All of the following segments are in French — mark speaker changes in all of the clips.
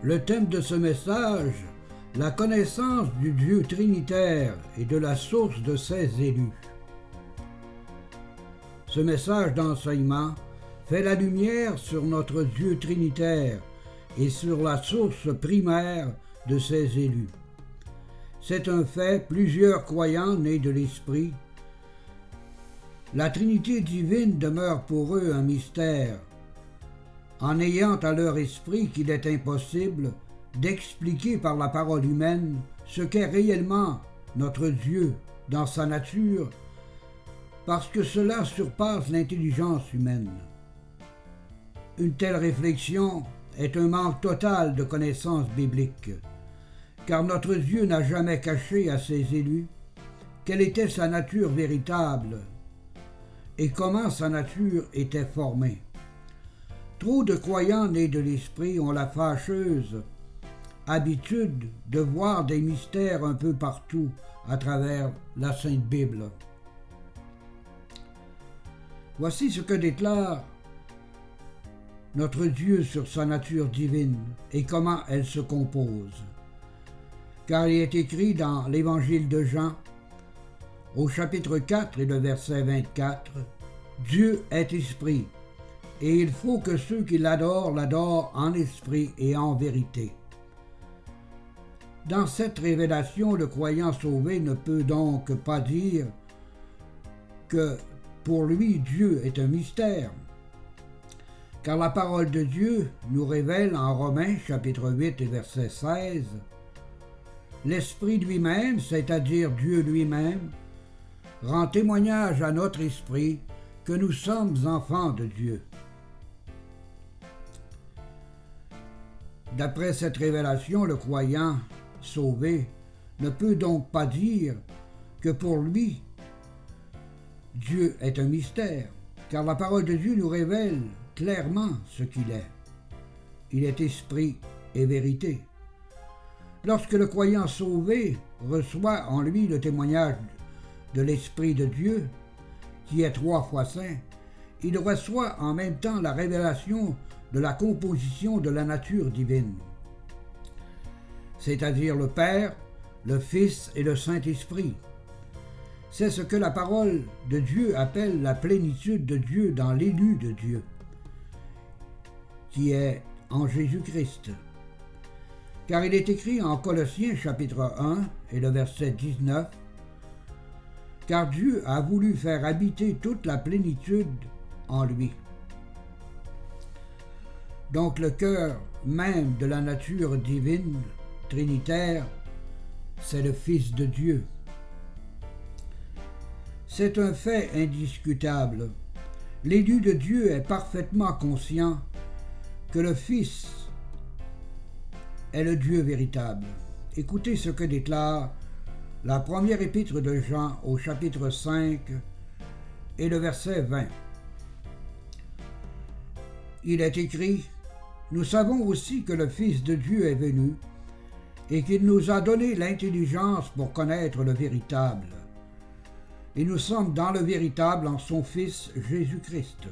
Speaker 1: Le thème de ce message, la connaissance du Dieu trinitaire et de la source de ses élus. Ce message d'enseignement fait la lumière sur notre Dieu trinitaire et sur la source primaire de ses élus. C'est un fait, plusieurs croyants nés de l'Esprit. La Trinité divine demeure pour eux un mystère, en ayant à leur esprit qu'il est impossible d'expliquer par la parole humaine ce qu'est réellement notre Dieu dans sa nature, parce que cela surpasse l'intelligence humaine. Une telle réflexion est un manque total de connaissances bibliques, car notre Dieu n'a jamais caché à ses élus quelle était sa nature véritable et comment sa nature était formée. Trop de croyants nés de l'Esprit ont la fâcheuse habitude de voir des mystères un peu partout à travers la Sainte Bible. Voici ce que déclare notre Dieu sur sa nature divine et comment elle se compose. Car il est écrit dans l'Évangile de Jean, au chapitre 4 et le verset 24, « Dieu est esprit, et il faut que ceux qui l'adorent l'adorent en esprit et en vérité. » Dans cette révélation, le croyant sauvé ne peut donc pas dire que pour lui Dieu est un mystère, car la parole de Dieu nous révèle en Romains chapitre 8 et verset 16, « L'Esprit lui-même, c'est-à-dire Dieu lui-même, rend témoignage à notre esprit que nous sommes enfants de Dieu. » D'après cette révélation, le croyant sauvé ne peut donc pas dire que pour lui, Dieu est un mystère, car la parole de Dieu nous révèle clairement ce qu'il est. Il est esprit et vérité. Lorsque le croyant sauvé reçoit en lui le témoignage de l'Esprit de Dieu, qui est 3 fois saint, il reçoit en même temps la révélation de la composition de la nature divine, c'est-à-dire le Père, le Fils et le Saint-Esprit. C'est ce que la parole de Dieu appelle la plénitude de Dieu dans l'élu de Dieu, qui est en Jésus-Christ. Car il est écrit en Colossiens chapitre 1 et le verset 19, « Car Dieu a voulu faire habiter toute la plénitude en lui. » Donc le cœur même de la nature divine, trinitaire, c'est le Fils de Dieu. C'est un fait indiscutable. L'élu de Dieu est parfaitement conscient que le Fils est le Dieu véritable. Écoutez ce que déclare la première épître de Jean au chapitre 5 et le verset 20. Il est écrit, « Nous savons aussi que le Fils de Dieu est venu et qu'il nous a donné l'intelligence pour connaître le véritable. Et nous sommes dans le véritable en son Fils Jésus-Christ.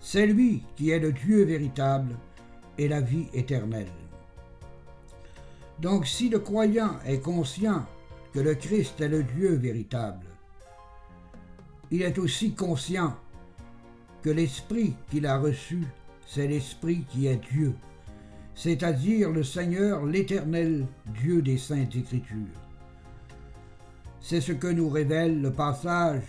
Speaker 1: C'est lui qui est le Dieu véritable et la vie éternelle. » Donc si le croyant est conscient que le Christ est le Dieu véritable, il est aussi conscient que l'Esprit qu'il a reçu, c'est l'Esprit qui est Dieu, c'est-à-dire le Seigneur, l'Éternel Dieu des Saintes Écritures. C'est ce que nous révèle le passage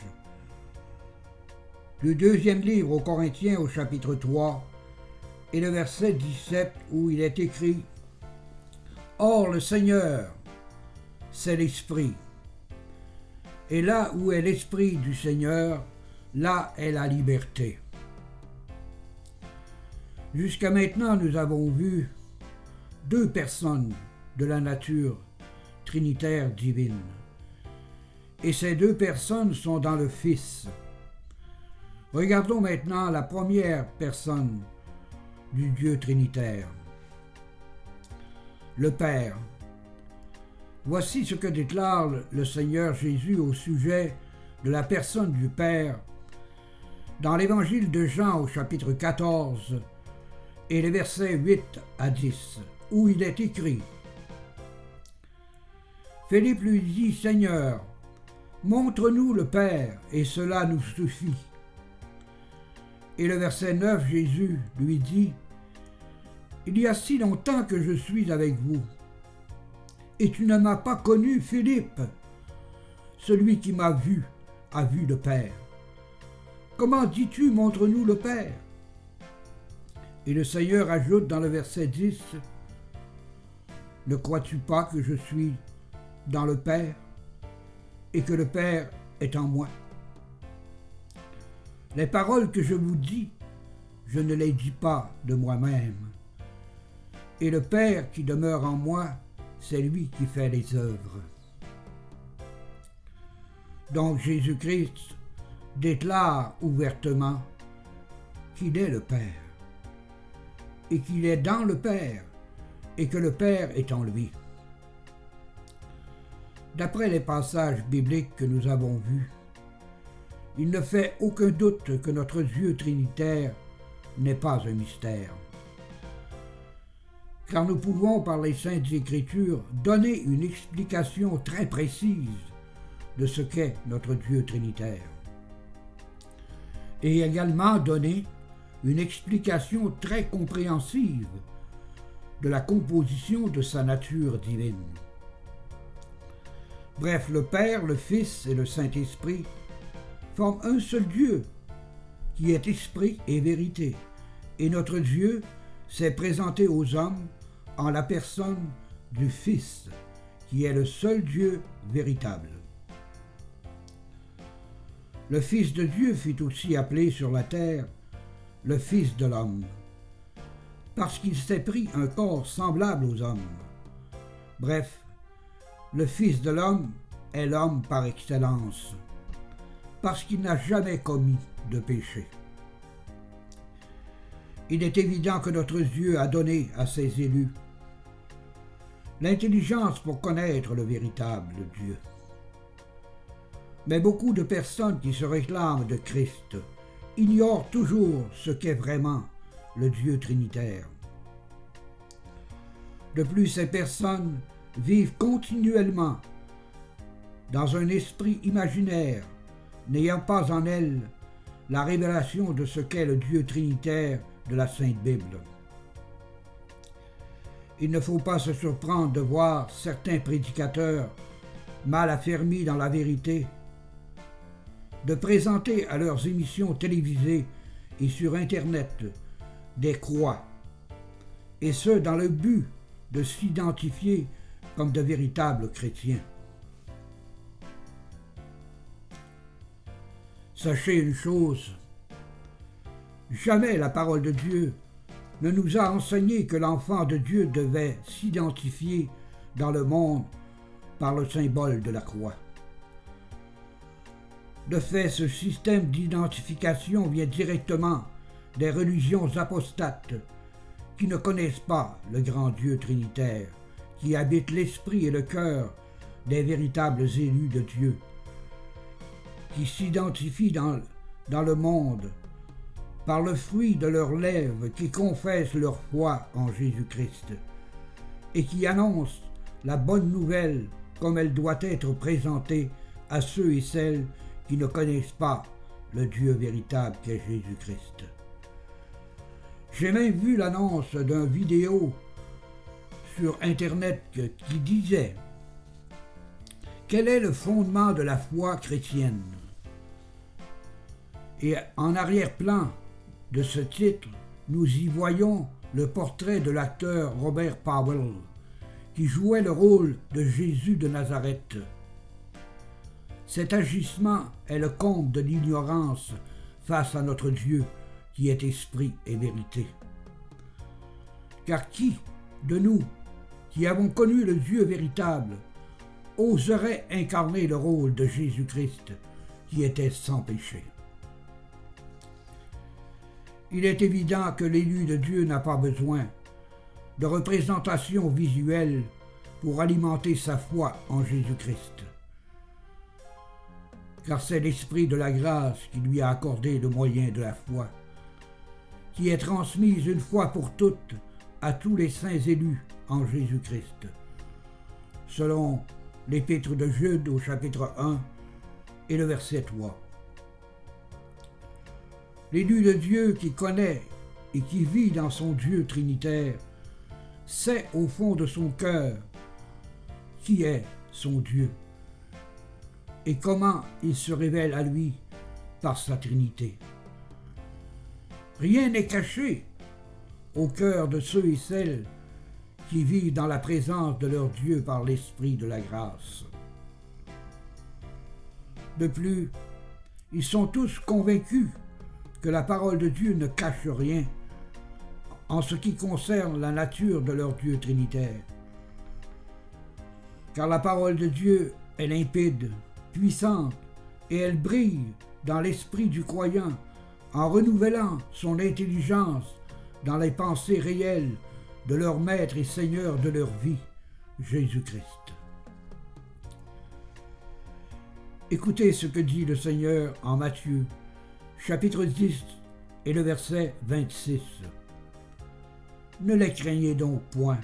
Speaker 1: du 2e livre aux Corinthiens au chapitre 3 et le verset 17 où il est écrit « Or le Seigneur, c'est l'Esprit. Et là où est l'Esprit du Seigneur, là est la liberté. » Jusqu'à maintenant, nous avons vu 2 personnes de la nature trinitaire divine. Et ces 2 personnes sont dans le Fils. Regardons maintenant la première personne du Dieu trinitaire, le Père. Voici ce que déclare le Seigneur Jésus au sujet de la personne du Père dans l'Évangile de Jean au chapitre 14 et les versets 8 à 10, où il est écrit: Philippe lui dit: Seigneur, montre-nous le Père, et cela nous suffit. Et le verset 9, Jésus lui dit: Il y a si longtemps que je suis avec vous, et tu ne m'as pas connu, Philippe. Celui qui m'a vu a vu le Père. Comment dis-tu, montre-nous le Père? Et le Seigneur ajoute dans le verset 10, Ne crois-tu pas que je suis dans le Père et que le Père est en moi? Les paroles que je vous dis, je ne les dis pas de moi-même. Et le Père qui demeure en moi, c'est lui qui fait les œuvres. Donc Jésus-Christ déclare ouvertement qu'il est le Père, et qu'il est dans le Père, et que le Père est en lui. D'après les passages bibliques que nous avons vus, il ne fait aucun doute que notre Dieu trinitaire n'est pas un mystère. Car nous pouvons, par les Saintes Écritures, donner une explication très précise de ce qu'est notre Dieu trinitaire. Et également donner une explication très compréhensive de la composition de sa nature divine. Bref, le Père, le Fils et le Saint-Esprit forment un seul Dieu, qui est esprit et vérité, et notre Dieu s'est présenté aux hommes en la personne du Fils, qui est le seul Dieu véritable. Le Fils de Dieu fut aussi appelé sur la terre le Fils de l'homme, parce qu'il s'est pris un corps semblable aux hommes. Bref, le Fils de l'homme est l'homme par excellence, parce qu'il n'a jamais commis de péché. Il est évident que notre Dieu a donné à ses élus l'intelligence pour connaître le véritable Dieu. Mais beaucoup de personnes qui se réclament de Christ ignorent toujours ce qu'est vraiment le Dieu trinitaire. De plus, ces personnes vivent continuellement dans un esprit imaginaire, n'ayant pas en elles la révélation de ce qu'est le Dieu trinitaire de la Sainte Bible. Il ne faut pas se surprendre de voir certains prédicateurs mal affermis dans la vérité de présenter à leurs émissions télévisées et sur Internet des croix, et ce dans le but de s'identifier comme de véritables chrétiens. Sachez une chose, jamais la parole de Dieu ne nous a enseigné que l'enfant de Dieu devait s'identifier dans le monde par le symbole de la croix. De fait, ce système d'identification vient directement des religions apostates qui ne connaissent pas le grand Dieu trinitaire, qui habite l'esprit et le cœur des véritables élus de Dieu, qui s'identifient dans le monde par le fruit de leurs lèvres, qui confessent leur foi en Jésus-Christ et qui annoncent la bonne nouvelle comme elle doit être présentée à ceux et celles qui ne connaissent pas le Dieu véritable qu'est Jésus-Christ. J'ai même vu l'annonce d'une vidéo sur Internet qui disait « Quel est le fondement de la foi chrétienne ?» Et en arrière-plan de ce titre, nous y voyons le portrait de l'acteur Robert Powell, qui jouait le rôle de Jésus de Nazareth. Cet agissement est le comble de l'ignorance face à notre Dieu qui est esprit et vérité. Car qui de nous, qui avons connu le Dieu véritable, oserait incarner le rôle de Jésus-Christ qui était sans péché? Il est évident que l'élu de Dieu n'a pas besoin de représentation visuelle pour alimenter sa foi en Jésus-Christ, car c'est l'Esprit de la grâce qui lui a accordé le moyen de la foi, qui est transmise une fois pour toutes à tous les saints élus en Jésus-Christ, selon l'Épître de Jude au chapitre 1 et le verset 3. L'élu de Dieu qui connaît et qui vit dans son Dieu trinitaire sait au fond de son cœur qui est son Dieu et comment il se révèle à lui par sa Trinité. Rien n'est caché au cœur de ceux et celles qui vivent dans la présence de leur Dieu par l'Esprit de la grâce. De plus, ils sont tous convaincus que la parole de Dieu ne cache rien en ce qui concerne la nature de leur Dieu trinitaire. Car la parole de Dieu est limpide, puissante, et elle brille dans l'esprit du croyant en renouvelant son intelligence dans les pensées réelles de leur Maître et Seigneur de leur vie, Jésus-Christ. Écoutez ce que dit le Seigneur en Matthieu, chapitre 10 et le verset 26. Ne les craignez donc point,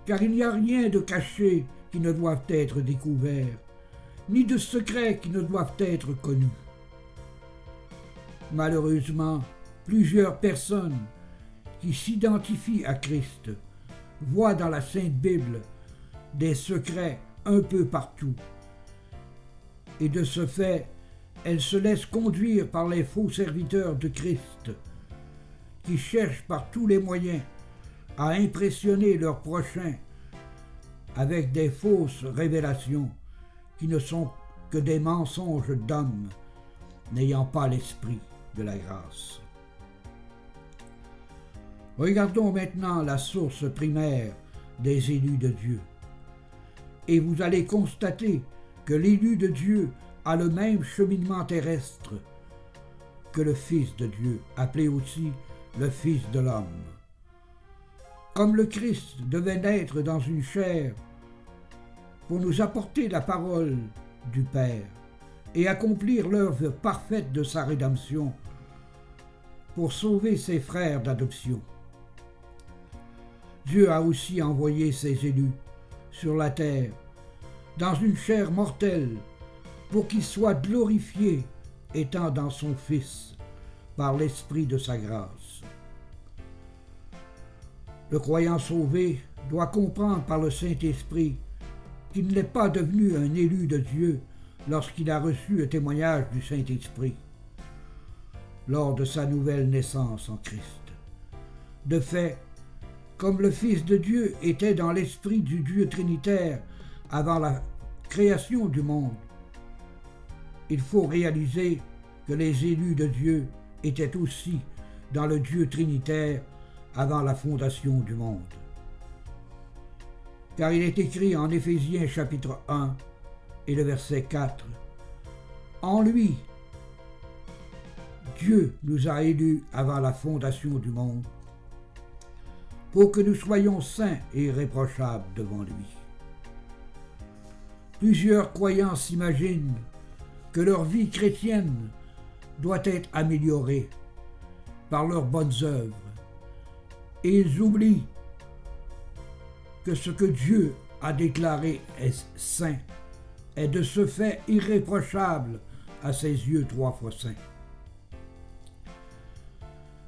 Speaker 1: car il n'y a rien de caché qui ne doive être découvert, ni de secrets qui ne doivent être connus. Malheureusement, plusieurs personnes qui s'identifient à Christ voient dans la Sainte Bible des secrets un peu partout. Et de ce fait, elles se laissent conduire par les faux serviteurs de Christ qui cherchent par tous les moyens à impressionner leurs prochains avec des fausses révélations qui ne sont que des mensonges d'hommes n'ayant pas l'esprit de la grâce. Regardons maintenant la source primaire des élus de Dieu. Et vous allez constater que l'élu de Dieu a le même cheminement terrestre que le Fils de Dieu, appelé aussi le Fils de l'homme. Comme le Christ devait naître dans une chair pour nous apporter la parole du Père et accomplir l'œuvre parfaite de sa rédemption pour sauver ses frères d'adoption. Dieu a aussi envoyé ses élus sur la terre dans une chair mortelle pour qu'il soit glorifié étant dans son Fils par l'Esprit de sa grâce. Le croyant sauvé doit comprendre par le Saint-Esprit qu'il n'est pas devenu un élu de Dieu lorsqu'il a reçu le témoignage du Saint-Esprit lors de sa nouvelle naissance en Christ. De fait, comme le Fils de Dieu était dans l'esprit du Dieu trinitaire avant la création du monde, il faut réaliser que les élus de Dieu étaient aussi dans le Dieu trinitaire avant la fondation du monde. Car il est écrit en Éphésiens chapitre 1 et le verset 4, « En lui, Dieu nous a élus avant la fondation du monde, pour que nous soyons saints et irréprochables devant lui. » Plusieurs croyants s'imaginent que leur vie chrétienne doit être améliorée par leurs bonnes œuvres, et ils oublient que ce que Dieu a déclaré est saint est de ce fait irréprochable à ses yeux 3 fois saint.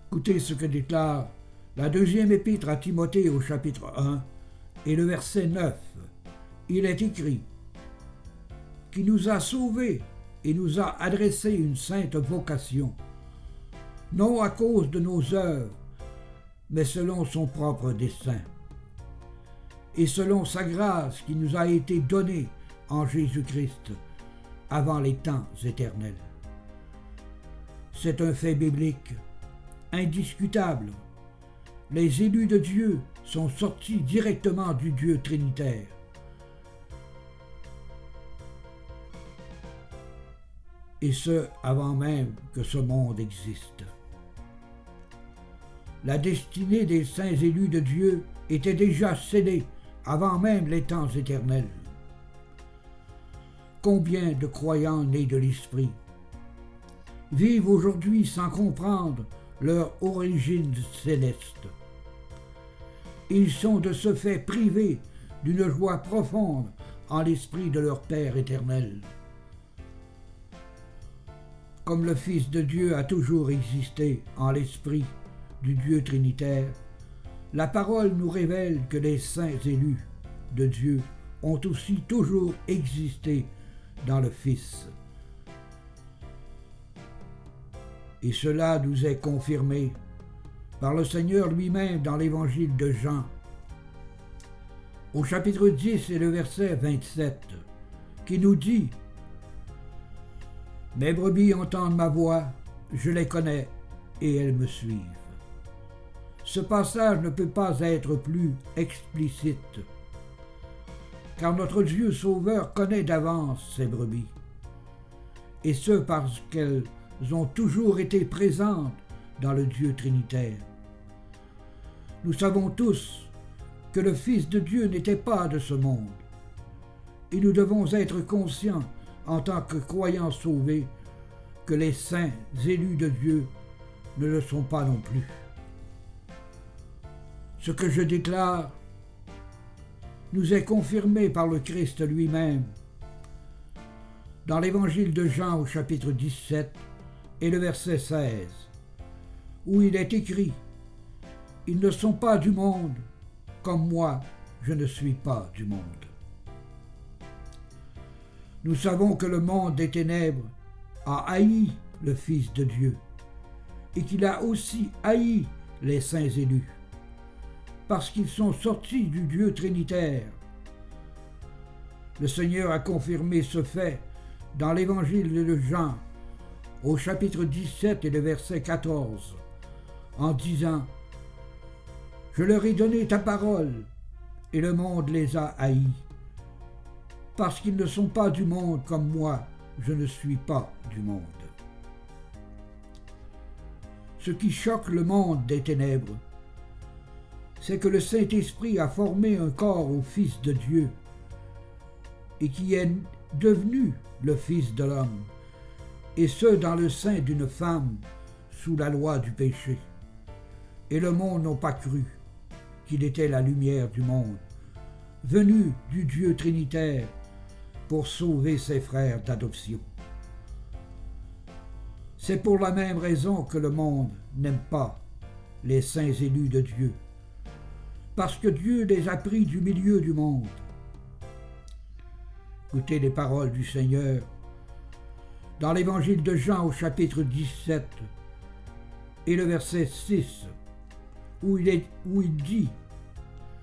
Speaker 1: Écoutez ce que déclare la deuxième épître à Timothée au chapitre 1 et le verset 9. Il est écrit, « Qui nous a sauvés et nous a adressé une sainte vocation, non à cause de nos œuvres, mais selon son propre dessein, et selon sa grâce qui nous a été donnée en Jésus-Christ avant les temps éternels. » C'est un fait biblique, indiscutable. Les élus de Dieu sont sortis directement du Dieu trinitaire. Et ce, avant même que ce monde existe. La destinée des saints élus de Dieu était déjà scellée avant même les temps éternels. Combien de croyants nés de l'Esprit vivent aujourd'hui sans comprendre leur origine céleste. Ils sont de ce fait privés d'une joie profonde en l'esprit de leur Père éternel. Comme le Fils de Dieu a toujours existé en l'esprit du Dieu trinitaire, la parole nous révèle que les saints élus de Dieu ont aussi toujours existé dans le Fils. Et cela nous est confirmé par le Seigneur lui-même dans l'évangile de Jean, au chapitre 10 et le verset 27, qui nous dit « Mes brebis entendent ma voix, je les connais et elles me suivent. » Ce passage ne peut pas être plus explicite, car notre Dieu Sauveur connaît d'avance ses brebis, et ce parce qu'elles ont toujours été présentes dans le Dieu trinitaire. Nous savons tous que le Fils de Dieu n'était pas de ce monde, et nous devons être conscients, en tant que croyants sauvés, que les saints élus de Dieu ne le sont pas non plus. Ce que je déclare nous est confirmé par le Christ lui-même dans l'évangile de Jean au chapitre 17 et le verset 16, où il est écrit « Ils ne sont pas du monde, comme moi, je ne suis pas du monde. » Nous savons que le monde des ténèbres a haï le Fils de Dieu et qu'il a aussi haï les saints élus, parce qu'ils sont sortis du Dieu trinitaire. Le Seigneur a confirmé ce fait dans l'évangile de Jean, au chapitre 17 et le verset 14, en disant « Je leur ai donné ta parole, et le monde les a haïs, parce qu'ils ne sont pas du monde comme moi, je ne suis pas du monde. » Ce qui choque le monde des ténèbres, c'est que le Saint-Esprit a formé un corps au Fils de Dieu et qui est devenu le Fils de l'homme, et ce dans le sein d'une femme sous la loi du péché. Et le monde n'a pas cru qu'il était la lumière du monde, venu du Dieu trinitaire pour sauver ses frères d'adoption. C'est pour la même raison que le monde n'aime pas les saints élus de Dieu, parce que Dieu les a pris du milieu du monde. Écoutez les paroles du Seigneur dans l'évangile de Jean au chapitre 17 et le verset 6, où il dit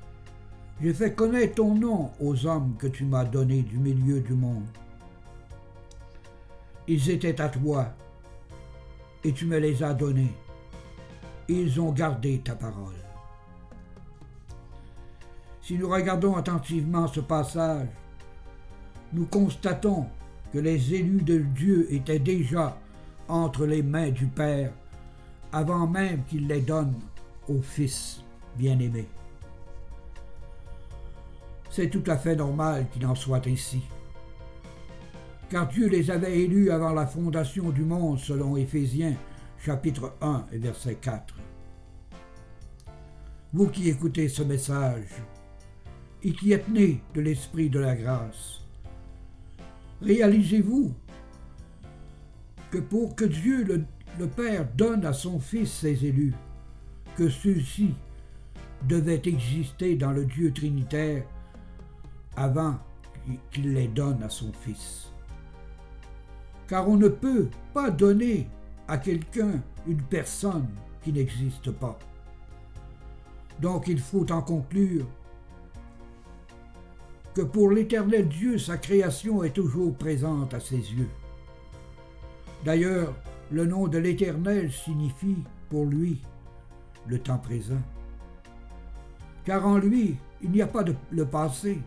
Speaker 1: « J'ai fait connaître ton nom aux hommes que tu m'as donnés du milieu du monde. Ils étaient à toi, et tu me les as donnés, et ils ont gardé ta parole. » Si nous regardons attentivement ce passage, nous constatons que les élus de Dieu étaient déjà entre les mains du Père avant même qu'il les donne au Fils bien-aimé. C'est tout à fait normal qu'il en soit ainsi, car Dieu les avait élus avant la fondation du monde selon Éphésiens chapitre 1 et verset 4. Vous qui écoutez ce message et qui êtes nés de l'Esprit de la grâce, réalisez-vous que pour que Dieu le Père donne à son Fils ses élus, que ceux-ci devaient exister dans le Dieu trinitaire avant qu'il les donne à son Fils. Car on ne peut pas donner à quelqu'un une personne qui n'existe pas. Donc il faut en conclure que pour l'Éternel Dieu, sa création est toujours présente à ses yeux. D'ailleurs, le nom de l'Éternel signifie pour lui le temps présent. Car en lui, il n'y a pas de le passé,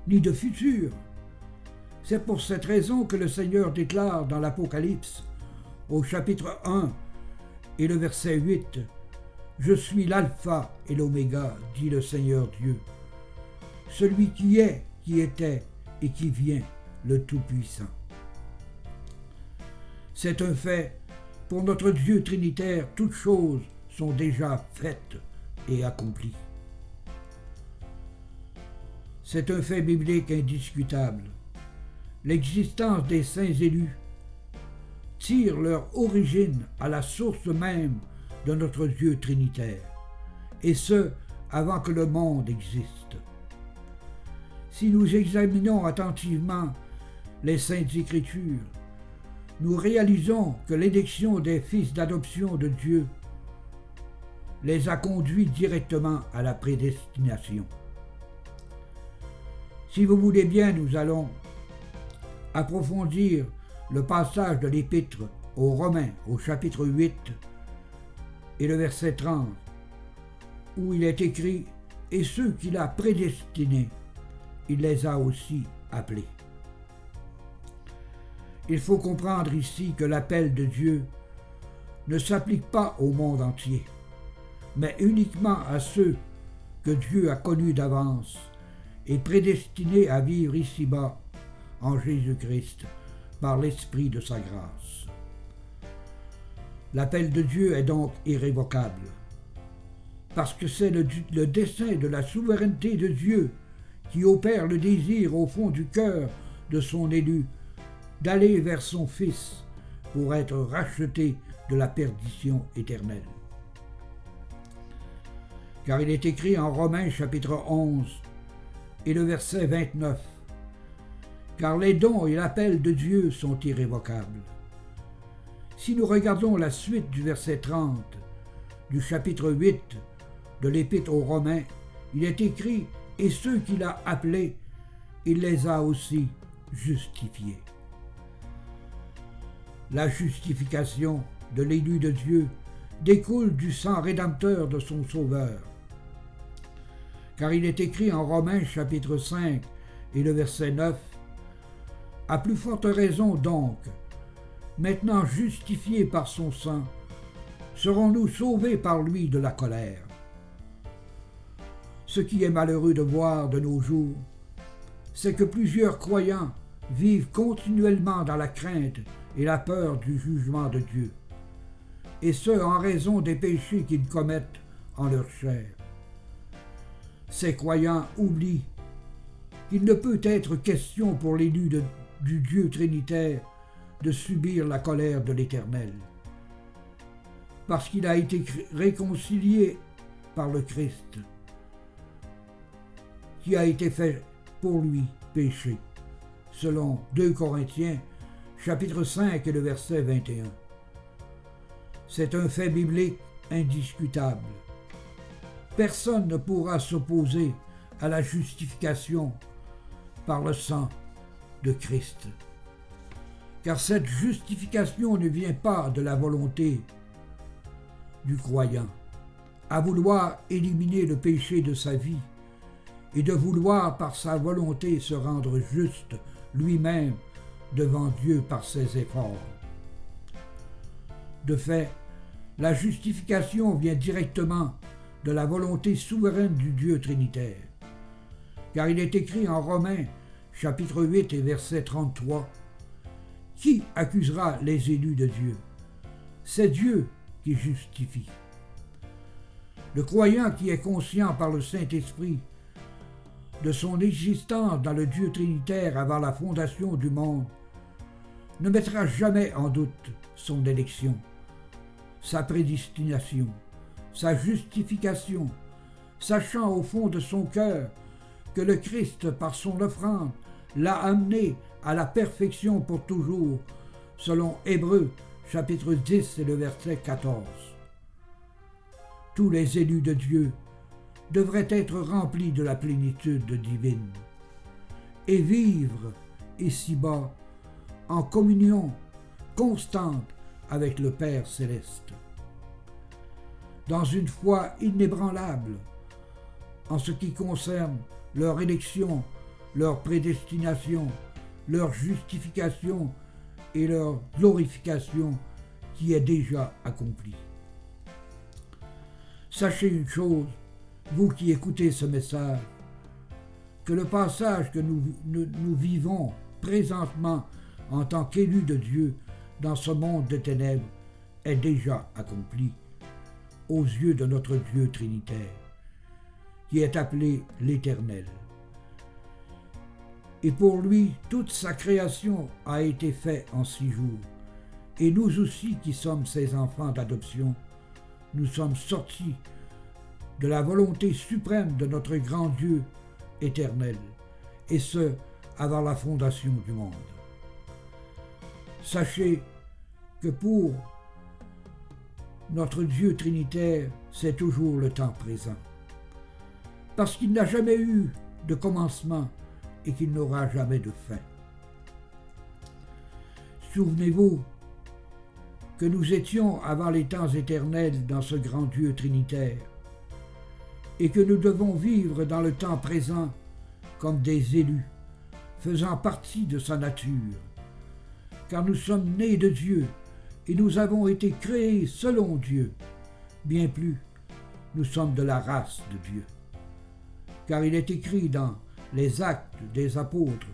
Speaker 1: ni de futur. C'est pour cette raison que le Seigneur déclare dans l'Apocalypse, au chapitre 1 et le verset 8, « Je suis l'alpha et l'oméga, dit le Seigneur Dieu, celui qui est, qui était et qui vient, le Tout-Puissant. » C'est un fait pour notre Dieu trinitaire, toutes choses sont déjà faites et accomplies. C'est un fait biblique indiscutable. L'existence des saints élus tire leur origine à la source même de notre Dieu trinitaire, et ce, avant que le monde existe. Si nous examinons attentivement les Saintes Écritures, nous réalisons que l'élection des fils d'adoption de Dieu les a conduits directement à la prédestination. Si vous voulez bien, nous allons approfondir le passage de l'Épître aux Romains au chapitre 8 et le verset 30, où il est écrit « Et ceux qu'il a prédestinés, il les a aussi appelés ». Il faut comprendre ici que l'appel de Dieu ne s'applique pas au monde entier, mais uniquement à ceux que Dieu a connus d'avance et prédestinés à vivre ici-bas en Jésus-Christ par l'Esprit de sa grâce. L'appel de Dieu est donc irrévocable, parce que c'est le dessein de la souveraineté de Dieu qui opère le désir au fond du cœur de son élu d'aller vers son Fils pour être racheté de la perdition éternelle. Car il est écrit en Romains chapitre 11 et le verset 29, « Car les dons et l'appel de Dieu sont irrévocables. » Si nous regardons la suite du verset 30 du chapitre 8 de l'Épître aux Romains, il est écrit « Et ceux qu'il a appelés, il les a aussi justifiés. » La justification de l'élu de Dieu découle du sang rédempteur de son Sauveur. Car il est écrit en Romains chapitre 5 et le verset 9, « À plus forte raison donc, maintenant justifiés par son sang, serons-nous sauvés par lui de la colère. » Ce qui est malheureux de voir de nos jours, c'est que plusieurs croyants vivent continuellement dans la crainte et la peur du jugement de Dieu, et ce en raison des péchés qu'ils commettent en leur chair. Ces croyants oublient qu'il ne peut être question pour l'élu du Dieu trinitaire de subir la colère de l'Éternel, parce qu'il a été réconcilié par le Christ, qui a été fait pour lui péché, selon 2 Corinthiens chapitre 5 et le verset 21. C'est un fait biblique indiscutable. Personne ne pourra s'opposer à la justification par le sang de Christ. Car cette justification ne vient pas de la volonté du croyant, à vouloir éliminer le péché de sa vie et de vouloir par sa volonté se rendre juste lui-même devant Dieu par ses efforts. De fait, la justification vient directement de la volonté souveraine du Dieu trinitaire. Car il est écrit en Romains chapitre 8 et verset 33, « Qui accusera les élus de Dieu? C'est Dieu qui justifie. » Le croyant qui est conscient par le Saint-Esprit de son existence dans le Dieu trinitaire avant la fondation du monde ne mettra jamais en doute son élection, sa prédestination, sa justification, sachant au fond de son cœur que le Christ, par son offrande, l'a amené à la perfection pour toujours, selon Hébreux chapitre 10 et le verset 14. Tous les élus de Dieu devraient être remplis de la plénitude divine et vivre ici-bas en communion constante avec le Père céleste, dans une foi inébranlable en ce qui concerne leur élection, leur prédestination, leur justification et leur glorification qui est déjà accomplie. Sachez une chose, vous qui écoutez ce message, que le passage que nous vivons présentement en tant qu'élus de Dieu dans ce monde de ténèbres est déjà accomplie aux yeux de notre Dieu trinitaire, qui est appelé l'Éternel. Et pour lui, toute sa création a été faite en 6 jours. Et nous aussi qui sommes ses enfants d'adoption, nous sommes sortis de la volonté suprême de notre grand Dieu éternel, et ce, avant la fondation du monde. Sachez que pour notre Dieu trinitaire, c'est toujours le temps présent, parce qu'il n'a jamais eu de commencement et qu'il n'aura jamais de fin. Souvenez-vous que nous étions avant les temps éternels dans ce grand Dieu trinitaire, et que nous devons vivre dans le temps présent comme des élus, faisant partie de sa nature, car nous sommes nés de Dieu et nous avons été créés selon Dieu. Bien plus, nous sommes de la race de Dieu, car il est écrit dans les Actes des Apôtres,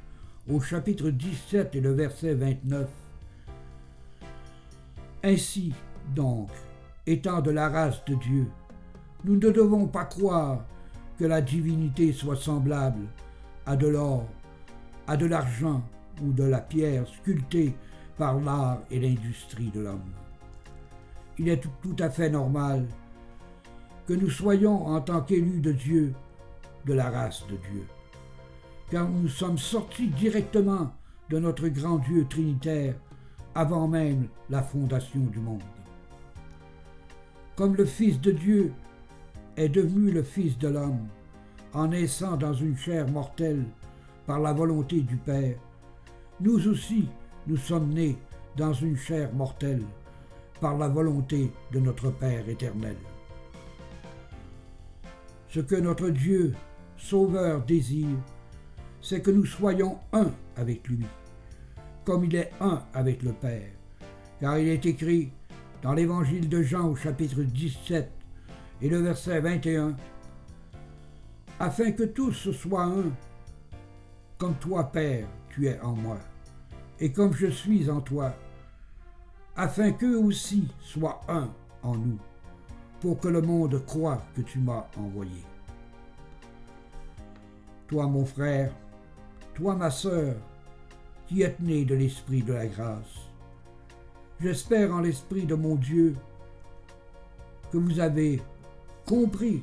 Speaker 1: au chapitre 17 et le verset 29. Ainsi donc, étant de la race de Dieu, nous ne devons pas croire que la divinité soit semblable à de l'or, à de l'argent ou de la pierre sculptée par l'art et l'industrie de l'homme. Il est tout à fait normal que nous soyons en tant qu'élus de Dieu, de la race de Dieu, car nous sommes sortis directement de notre grand Dieu trinitaire avant même la fondation du monde. Comme le Fils de Dieu est devenu le Fils de l'homme, en naissant dans une chair mortelle par la volonté du Père, nous aussi nous sommes nés dans une chair mortelle par la volonté de notre Père éternel. Ce que notre Dieu Sauveur désire, c'est que nous soyons un avec lui, comme il est un avec le Père. Car il est écrit dans l'évangile de Jean au chapitre 17 et le verset 21, « Afin que tous soient un, comme toi, Père, tu es en moi, et comme je suis en toi, afin qu'eux aussi soient un en nous, pour que le monde croie que tu m'as envoyé. » Toi, mon frère, toi, ma sœur, qui êtes né de l'Esprit de la grâce, j'espère en l'Esprit de mon Dieu que vous avez compris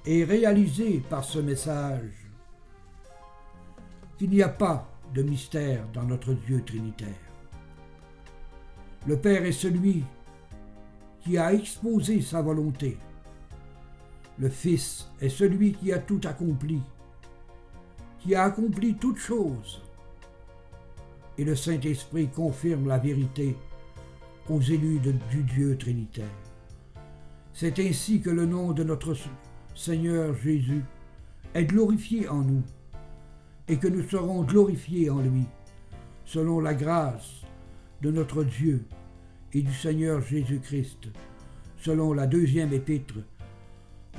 Speaker 1: et réalisé par ce message qu'il n'y a pas de mystère dans notre Dieu trinitaire. Le Père est celui qui a exposé sa volonté. Le Fils est celui qui a tout accompli, qui a accompli toutes choses. Et le Saint-Esprit confirme la vérité aux élus du Dieu trinitaire. C'est ainsi que le nom de notre Seigneur Jésus est glorifié en nous et que nous serons glorifiés en lui, selon la grâce de notre Dieu et du Seigneur Jésus-Christ, selon la 2e épître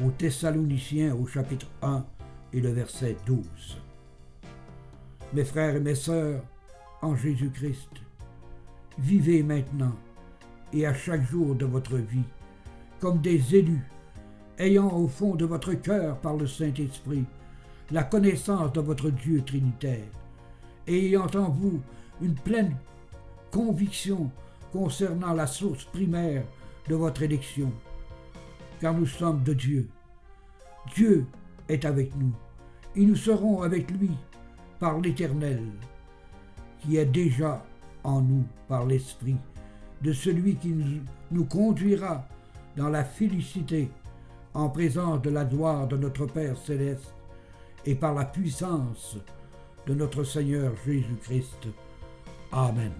Speaker 1: aux Thessaloniciens au chapitre 1 et le verset 12. Mes frères et mes sœurs, en Jésus-Christ, vivez maintenant et à chaque jour de votre vie comme des élus, ayant au fond de votre cœur par le Saint-Esprit la connaissance de votre Dieu trinitaire et ayant en vous une pleine conviction concernant la source primaire de votre élection, car nous sommes de Dieu. Dieu est avec nous et nous serons avec lui par l'Éternel, qui est déjà en nous par l'Esprit de celui qui nous conduira dans la félicité en présence de la gloire de notre Père céleste et par la puissance de notre Seigneur Jésus-Christ. Amen.